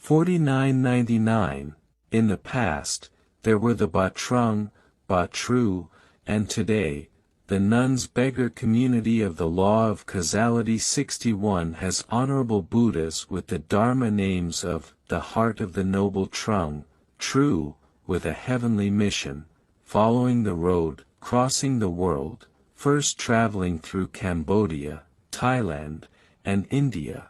4999. In the past, there were the Batrung, Batru, and today, the nuns beggar community of the law of causality. 61 has honorable Buddhas with the Dharma names of the heart of the noble Trung, true, with a heavenly mission, following the road, crossing the world, first traveling through Cambodia, Thailand, and India.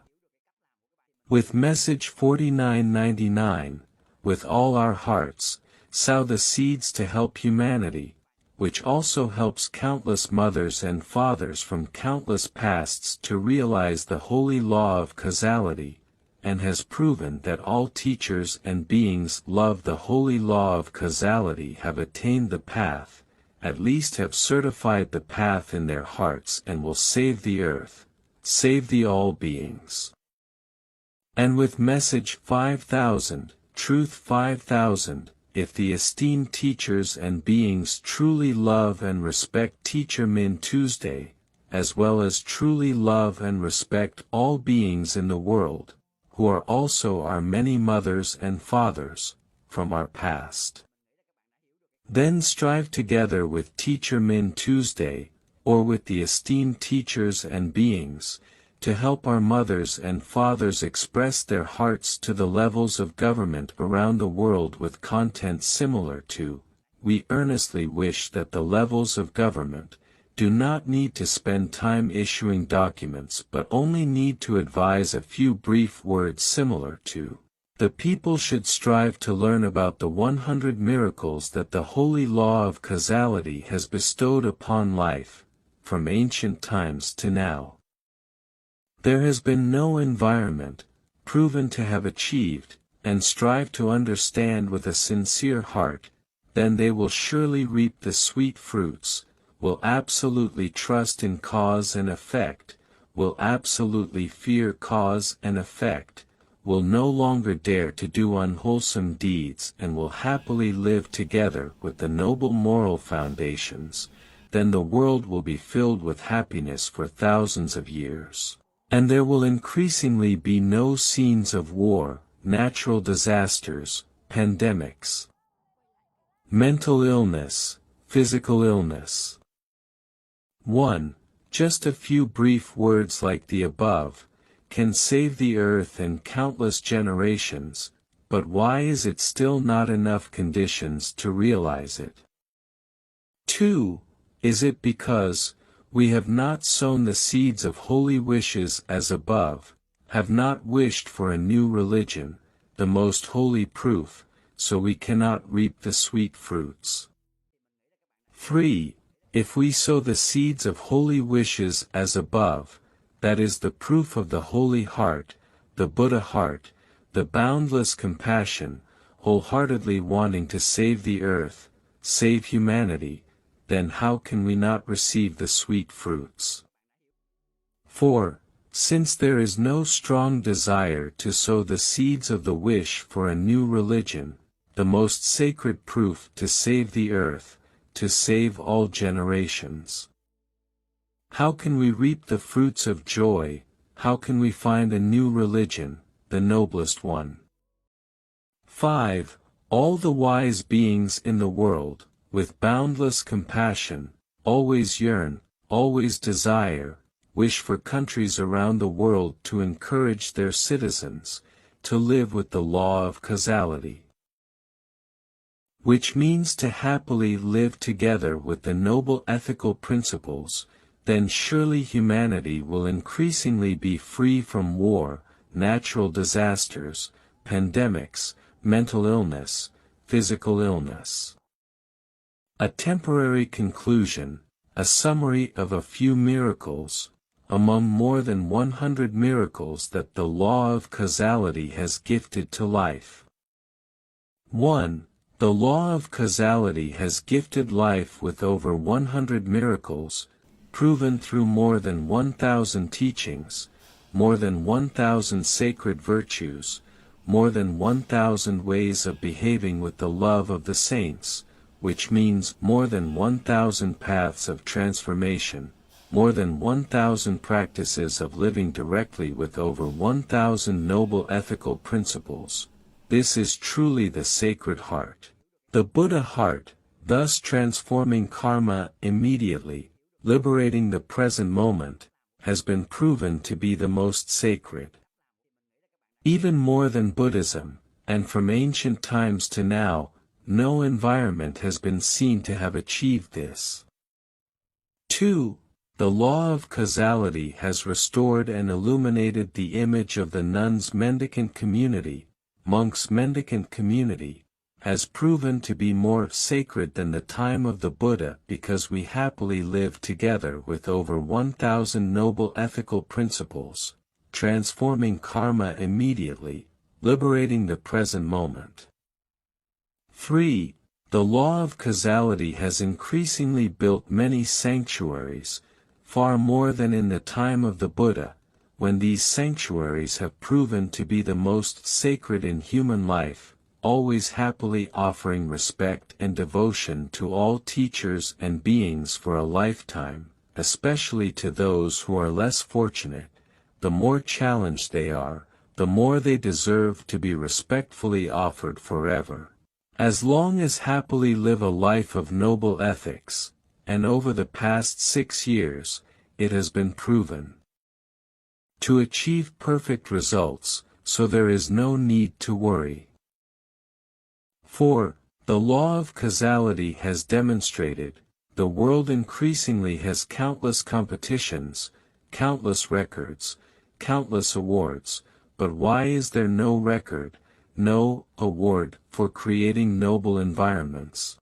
With message 4999, with all our hearts, sow the seeds to help humanity, which also helps countless mothers and fathers from countless pasts to realize the holy law of causality, and has proven that all teachers and beings love the holy law of causality have attained the path, at least have certified the path in their hearts, and will save the earth, save the all beings. And with message 5000, truth 5000, if the esteemed teachers and beings truly love and respect Teacher Min Tuesday, as well as truly love and respect all beings in the world, who are also our many mothers and fathers, from our past. Then strive together with Teacher Min Tuesday, or with the esteemed teachers and beings, to help our mothers and fathers express their hearts to the levels of government around the world with content similar to, we earnestly wish that the levels of government do not need to spend time issuing documents but only need to advise a few brief words similar to, the people should strive to learn about the 100 miracles that the holy law of causality has bestowed upon life, from ancient times to now. There has been no environment, proven to have achieved, and strive to understand with a sincere heart, then they will surely reap the sweet fruits, will absolutely trust in cause and effect, will absolutely fear cause and effect, will no longer dare to do unwholesome deeds, and will happily live together with the noble moral foundations. Then the world will be filled with happiness for thousands of years. And there will increasingly be no scenes of war, natural disasters, pandemics, mental illness, physical illness. 1. Just a few brief words like the above, can save the earth and countless generations, but why is it still not enough conditions to realize it? 2. Is it because we have not sown the seeds of holy wishes as above, have not wished for a new religion, the most holy proof, so we cannot reap the sweet fruits? 3. If we sow the seeds of holy wishes as above, that is the proof of the holy heart, the Buddha heart, the boundless compassion, wholeheartedly wanting to save the earth, save humanity, then how can we not receive the sweet fruits? 4. Since there is no strong desire to sow the seeds of the wish for a new religion, the most sacred proof to save the earth, to save all generations, how can we reap the fruits of joy, how can we find a new religion, the noblest one? 5. All the wise beings in the world, with boundless compassion, always yearn, always desire, wish for countries around the world to encourage their citizens, to live with the law of causality. Which means to happily live together with the noble ethical principles, then surely humanity will increasingly be free from war, natural disasters, pandemics, mental illness, physical illness. A temporary conclusion, a summary of a few miracles, among more than 100 miracles that the law of causality has gifted to life. 1. The law of causality has gifted life with over 100 miracles, proven through more than 1,000 teachings, more than 1,000 sacred virtues, more than 1,000 ways of behaving with the love of the saints, which means more than 1,000 paths of transformation, more than 1,000 practices of living directly with over 1,000 noble ethical principles. This is truly the Sacred Heart. The Buddha heart, thus transforming karma immediately, liberating the present moment, has been proven to be the most sacred. Even more than Buddhism, and from ancient times to now, no environment has been seen to have achieved this. 2. The law of causality has restored and illuminated the image of the nuns' mendicant community, monks' mendicant community, has proven to be more sacred than the time of the Buddha because we happily live together with over 1,000 noble ethical principles, transforming karma immediately, liberating the present moment. 3. The law of causality has increasingly built many sanctuaries, far more than in the time of the Buddha, when these sanctuaries have proven to be the most sacred in human life, always happily offering respect and devotion to all teachers and beings for a lifetime, especially to those who are less fortunate. The more challenged they are, the more they deserve to be respectfully offered forever. As long as happily live a life of noble ethics, and over the past 6 years, it has been proven to achieve perfect results, so there is no need to worry. 4. The law of causality has demonstrated, the world increasingly has countless competitions, countless records, countless awards, but why is there no record, no award, for creating noble environments?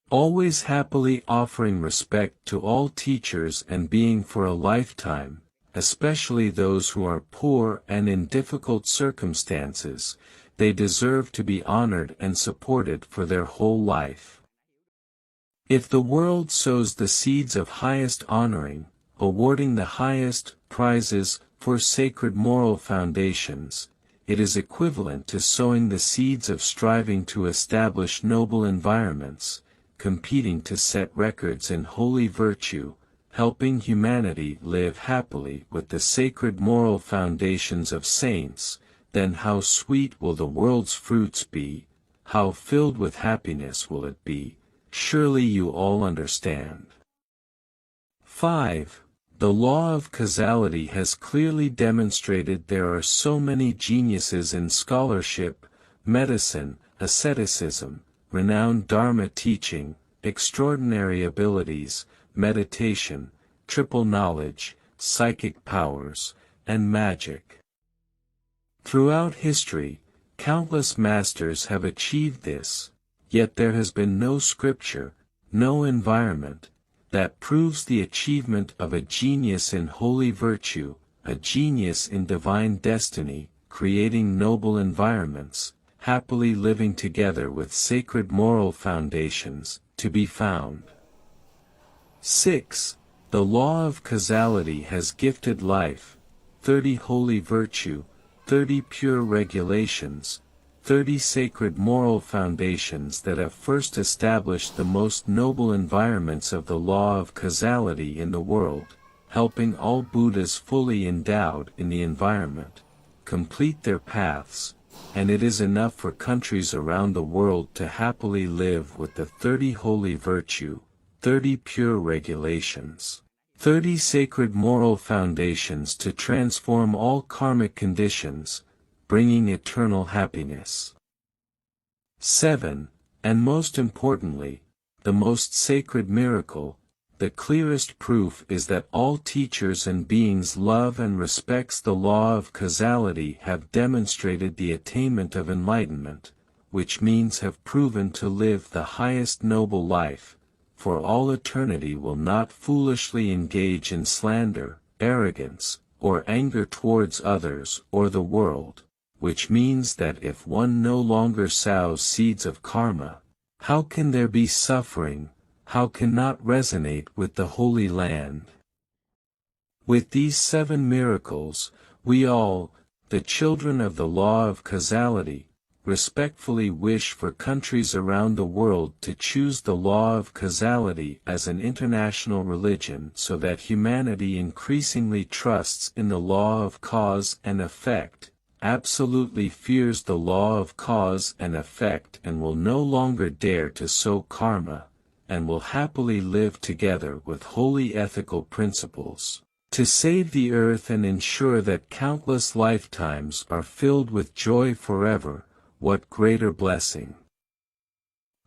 Always happily offering respect to all teachers and being for a lifetime, especially those who are poor and in difficult circumstances, they deserve to be honored and supported for their whole life. If the world sows the seeds of highest honoring, awarding the highest prizes for sacred moral foundations, it is equivalent to sowing the seeds of striving to establish noble environments, competing to set records in holy virtue, helping humanity live happily with the sacred moral foundations of saints. Then how sweet will the world's fruits be, how filled with happiness will it be, surely you all understand. 5. The law of causality has clearly demonstrated there are so many geniuses in scholarship, medicine, asceticism, renowned Dharma teaching, extraordinary abilities, meditation, triple knowledge, psychic powers, and magic. Throughout history, countless masters have achieved this, yet there has been no scripture, no environment, that proves the achievement of a genius in holy virtue, a genius in divine destiny, creating noble environments, happily living together with sacred moral foundations, to be found. 6. The law of causality has gifted life, 30 holy virtue, 30 pure regulations, 30 sacred moral foundations that have first established the most noble environments of the law of causality in the world, helping all Buddhas fully endowed in the environment, complete their paths, and it is enough for countries around the world to happily live with the 30 holy virtue, 30 pure regulations, 30 sacred moral foundations to transform all karmic conditions, bringing eternal happiness. 7. And most importantly, the most sacred miracle, the clearest proof is that all teachers and beings love and respects the law of causality have demonstrated the attainment of enlightenment, which means have proven to live the highest noble life, for all eternity will not foolishly engage in slander, arrogance, or anger towards others or the world, which means that if one no longer sows seeds of karma, how can there be suffering, how can not resonate with the Holy Land? With these 7 miracles, we all, the children of the law of causality, respectfully wish for countries around the world to choose the law of causality as an international religion so that humanity increasingly trusts in the law of cause and effect, absolutely fears the law of cause and effect and will no longer dare to sow karma, and will happily live together with holy ethical principles, to save the earth and ensure that countless lifetimes are filled with joy forever. What greater blessing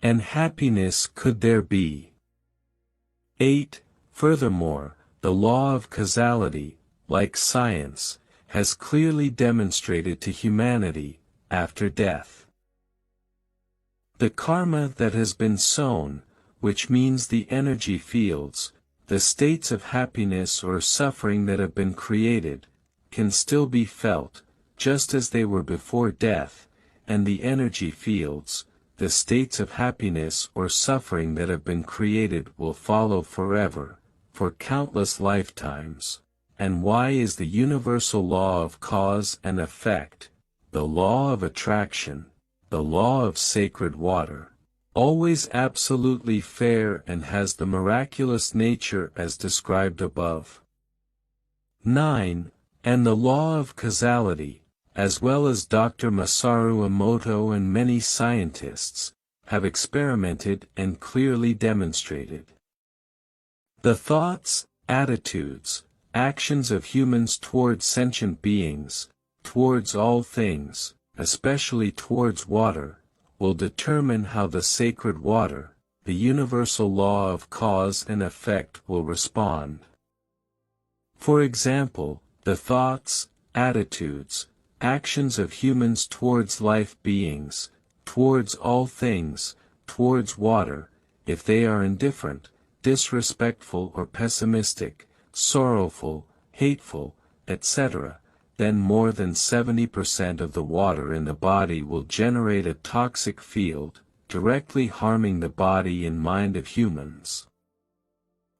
and happiness could there be? 8. Furthermore, the law of causality, like science, has clearly demonstrated to humanity, after death, the karma that has been sown, which means the energy fields, the states of happiness or suffering that have been created, can still be felt, just as they were before death, and the energy fields, the states of happiness or suffering that have been created will follow forever, for countless lifetimes. And why is the universal law of cause and effect, the law of attraction, the law of sacred water, always absolutely fair and has the miraculous nature as described above? 9. And the law of causality, as well as Dr. Masaru Emoto and many scientists, have experimented and clearly demonstrated. The thoughts, attitudes, actions of humans towards sentient beings, towards all things, especially towards water, will determine how the sacred water, the universal law of cause and effect, will respond. For example, the thoughts, attitudes, actions of humans towards life beings, towards all things, towards water, if they are indifferent, disrespectful or pessimistic, sorrowful, hateful, etc., then more than 70% of the water in the body will generate a toxic field, directly harming the body and mind of humans.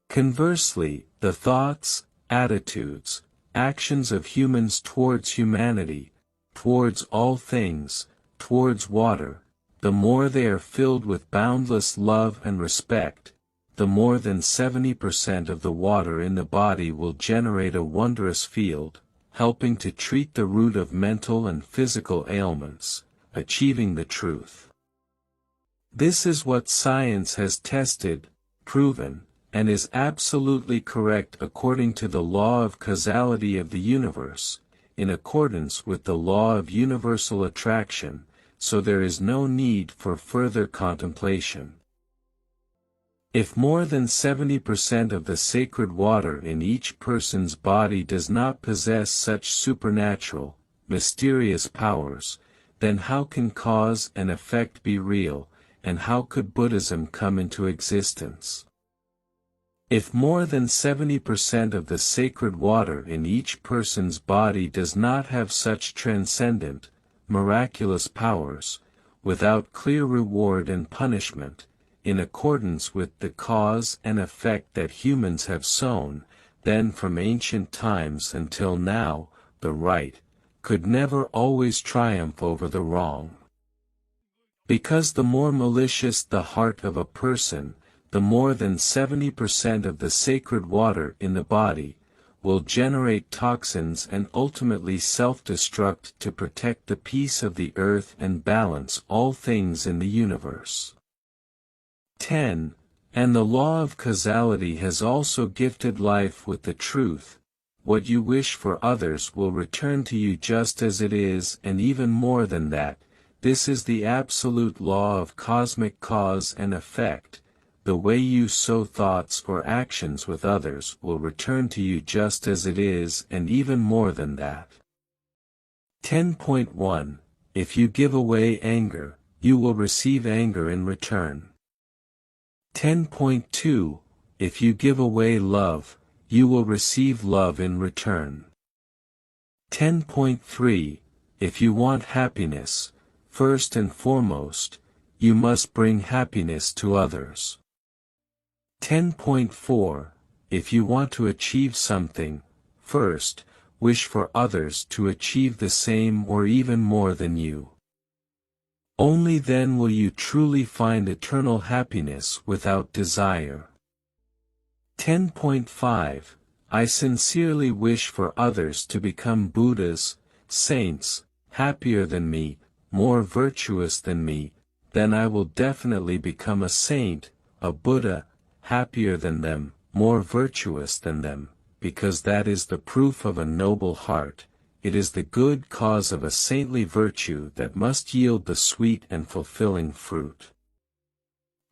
Conversely, the thoughts, attitudes, actions of humans towards humanity, towards all things, towards water, the more they are filled with boundless love and respect, the more than 70% of the water in the body will generate a wondrous field, helping to treat the root of mental and physical ailments, achieving the truth. This is what science has tested, proven, and is absolutely correct according to the law of causality of the universe, in accordance with the law of universal attraction, so there is no need for further contemplation. If more than 70% of the sacred water in each person's body does not possess such supernatural, mysterious powers, then how can cause and effect be real, and how could Buddhism come into existence? If more than 70% of the sacred water in each person's body does not have such transcendent, miraculous powers, without clear reward and punishment, in accordance with the cause and effect that humans have sown, then from ancient times until now, the right could never always triumph over the wrong. Because the more malicious the heart of a person, the more than 70% of the sacred water in the body will generate toxins and ultimately self-destruct to protect the peace of the earth and balance all things in the universe. 10. And the law of causality has also gifted life with the truth. What you wish for others will return to you just as it is, and even more than that. This is the absolute law of cosmic cause and effect. The way you sow thoughts or actions with others will return to you just as it is, and even more than that. 10.1. If you give away anger, you will receive anger in return. 10.2. If you give away love, you will receive love in return. 10.3. If you want happiness, first and foremost, you must bring happiness to others. 10.4. If you want to achieve something, first, wish for others to achieve the same or even more than you. Only then will you truly find eternal happiness without desire. 10.5 I sincerely wish for others to become Buddhas, saints, happier than me, more virtuous than me, then I will definitely become a saint, a Buddha, happier than them, more virtuous than them, because that is the proof of a noble heart. It is the good cause of a saintly virtue that must yield the sweet and fulfilling fruit.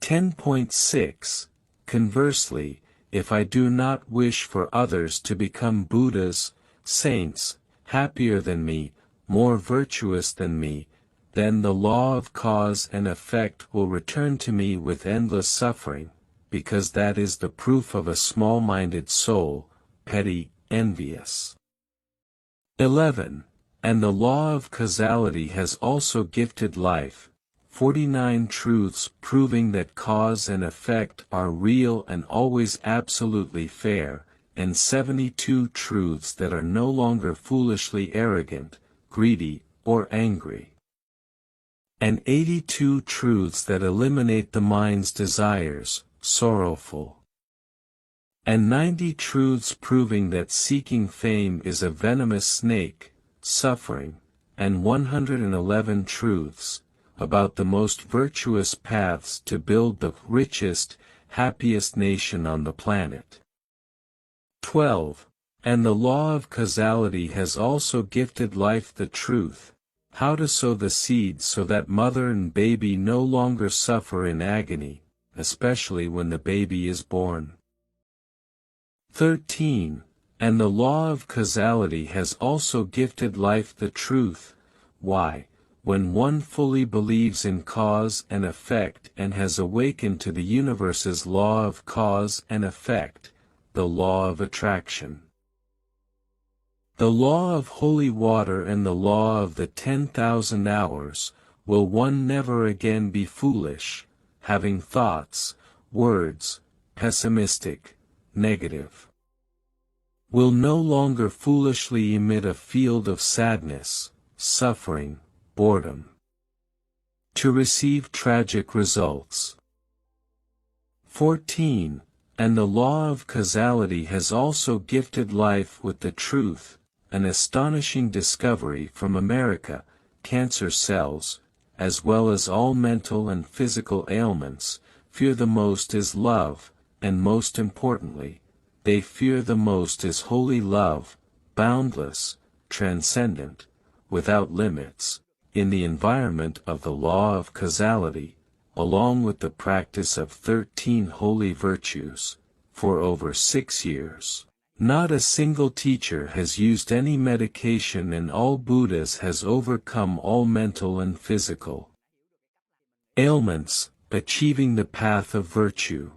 10.6 Conversely, if I do not wish for others to become Buddhas, saints, happier than me, more virtuous than me, then the law of cause and effect will return to me with endless suffering, because that is the proof of a small-minded soul, petty, envious. 11. And the law of causality has also gifted life, 49 truths proving that cause and effect are real and always absolutely fair, and 72 truths that are no longer foolishly arrogant, greedy, or angry. And 82 truths that eliminate the mind's desires, sorrowful. And 90 truths proving that seeking fame is a venomous snake, suffering, and 111 truths about the most virtuous paths to build the richest, happiest nation on the planet. 12. And the law of causality has also gifted life the truth, how to sow the seeds so that mother and baby no longer suffer in agony, especially when the baby is born. 13. And the law of causality has also gifted life the truth, why, when one fully believes in cause and effect and has awakened to the universe's law of cause and effect, the law of attraction. The law of holy water and the law of the 10,000 hours, will one never again be foolish, having thoughts, words, pessimistic, negative. Will no longer foolishly emit a field of sadness, suffering, boredom. To receive tragic results. 14. And the law of causality has also gifted life with the truth, an astonishing discovery from America, cancer cells, as well as all mental and physical ailments, fear the most is love, and most importantly, they fear the most is holy love, boundless, transcendent, without limits, in the environment of the law of causality, along with the practice of 13 holy virtues, for over 6 years. Not a single teacher has used any medication and all Buddhas has overcome all mental and physical ailments, achieving the path of virtue.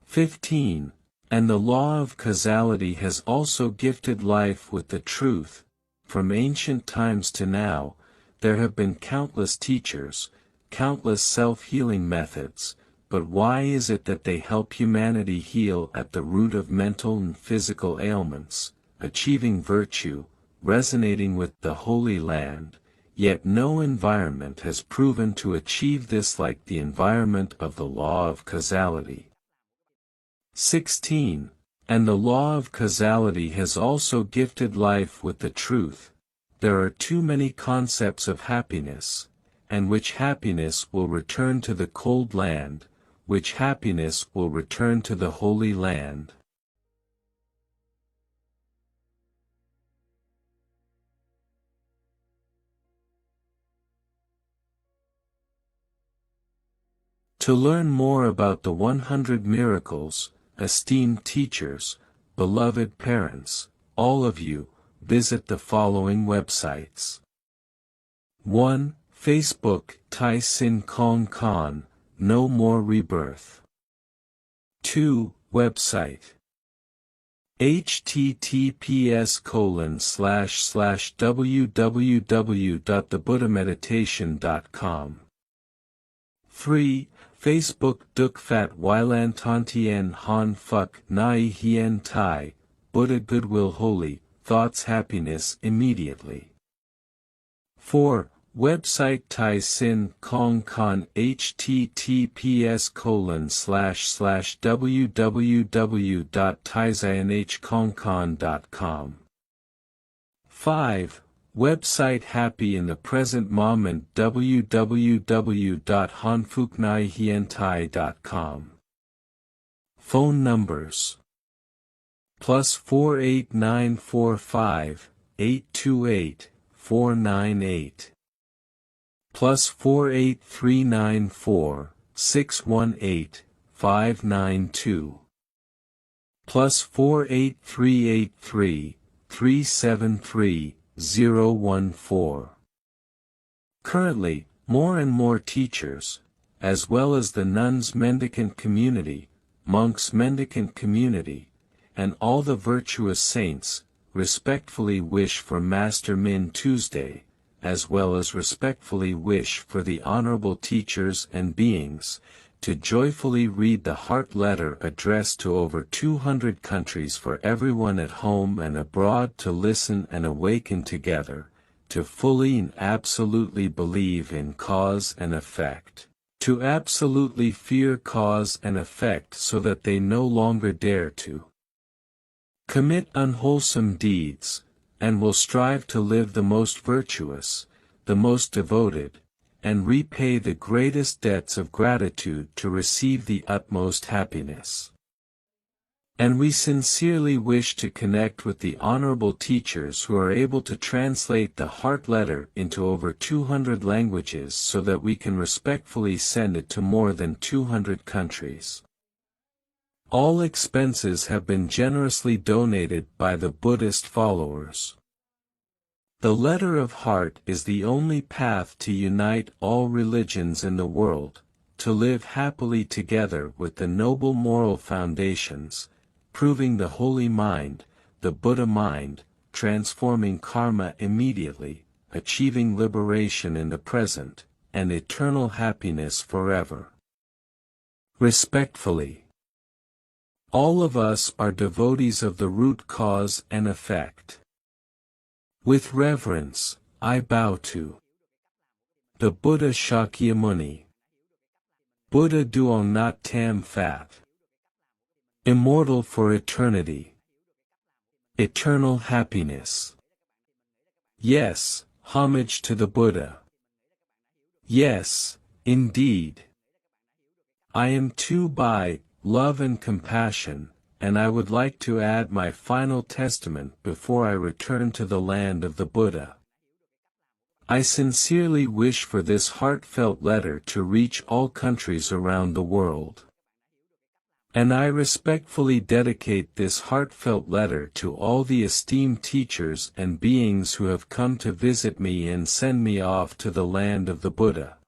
15. And the law of causality has also gifted life with the truth. From ancient times to now, there have been countless teachers, countless self-healing methods, but why is it that they help humanity heal at the root of mental and physical ailments, achieving virtue, resonating with the Holy Land, yet no environment has proven to achieve this like the environment of the law of causality. 16. And the law of causality has also gifted life with the truth. There are too many concepts of happiness, and which happiness will return to the cold land, which happiness will return to the Holy Land. To learn more about the 100 miracles, esteemed teachers, beloved parents, all of you, visit the following websites. 1. Facebook, Tai Sin Kong Khan, No More Rebirth. 2. Website. https://www.thebuddhameditation.com. 3. Facebook Duk Fat Weilan Tantien Han Fuck Nai Hien Tai, Buddha Goodwill Holy, Thoughts Happiness Immediately. 4. Website Tai Sin Kong Con https://www.taisinhkongkon.com 5. Website Happy in the Present Moment www.hanfuknaihientai.com Phone numbers +48945 828 498 +48394 618 592 +48383 373 014. Currently, more and more teachers, as well as the nuns mendicant community, monks mendicant community, and all the virtuous saints, respectfully wish for Master Min Tuesday, as well as respectfully wish for the honorable teachers and beings, to joyfully read the heart letter addressed to over 200 countries for everyone at home and abroad to listen and awaken together, to fully and absolutely believe in cause and effect, to absolutely fear cause and effect so that they no longer dare to commit unwholesome deeds, and will strive to live the most virtuous, the most devoted, and repay the greatest debts of gratitude to receive the utmost happiness. And we sincerely wish to connect with the honorable teachers who are able to translate the heart letter into over 200 languages so that we can respectfully send it to more than 200 countries. All expenses have been generously donated by the Buddhist followers. The letter of heart is the only path to unite all religions in the world, to live happily together with the noble moral foundations, proving the holy mind, the Buddha mind, transforming karma immediately, achieving liberation in the present, and eternal happiness forever. Respectfully. All of us are devotees of the root cause and effect. With reverence, I bow to the Buddha Shakyamuni, Buddha Duong Nat Tam Fat, immortal for eternity, eternal happiness. Yes, homage to the Buddha. Yes, indeed. I am too by love and compassion, and I would like to add my final testament before I return to the land of the Buddha. I sincerely wish for this heartfelt letter to reach all countries around the world. And I respectfully dedicate this heartfelt letter to all the esteemed teachers and beings who have come to visit me and send me off to the land of the Buddha.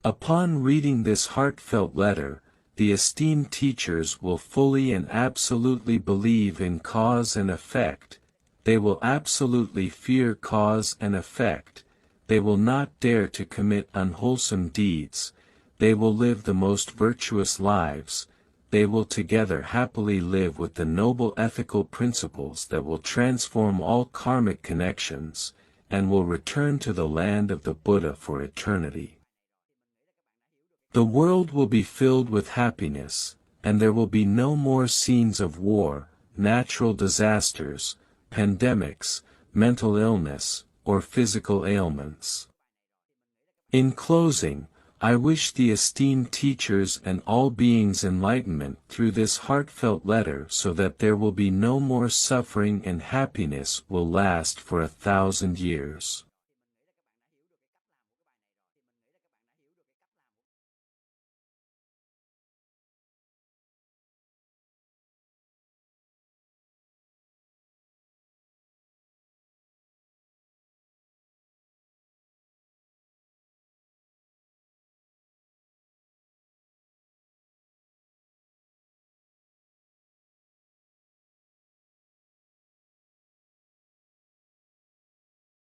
Upon reading this heartfelt letter, the esteemed teachers will fully and absolutely believe in cause and effect, they will absolutely fear cause and effect, they will not dare to commit unwholesome deeds, they will live the most virtuous lives, they will together happily live with the noble ethical principles that will transform all karmic connections, and will return to the land of the Buddha for eternity. The world will be filled with happiness, and there will be no more scenes of war, natural disasters, pandemics, mental illness, or physical ailments. In closing, I wish the esteemed teachers and all beings enlightenment through this heartfelt letter so that there will be no more suffering and happiness will last for 1,000 years.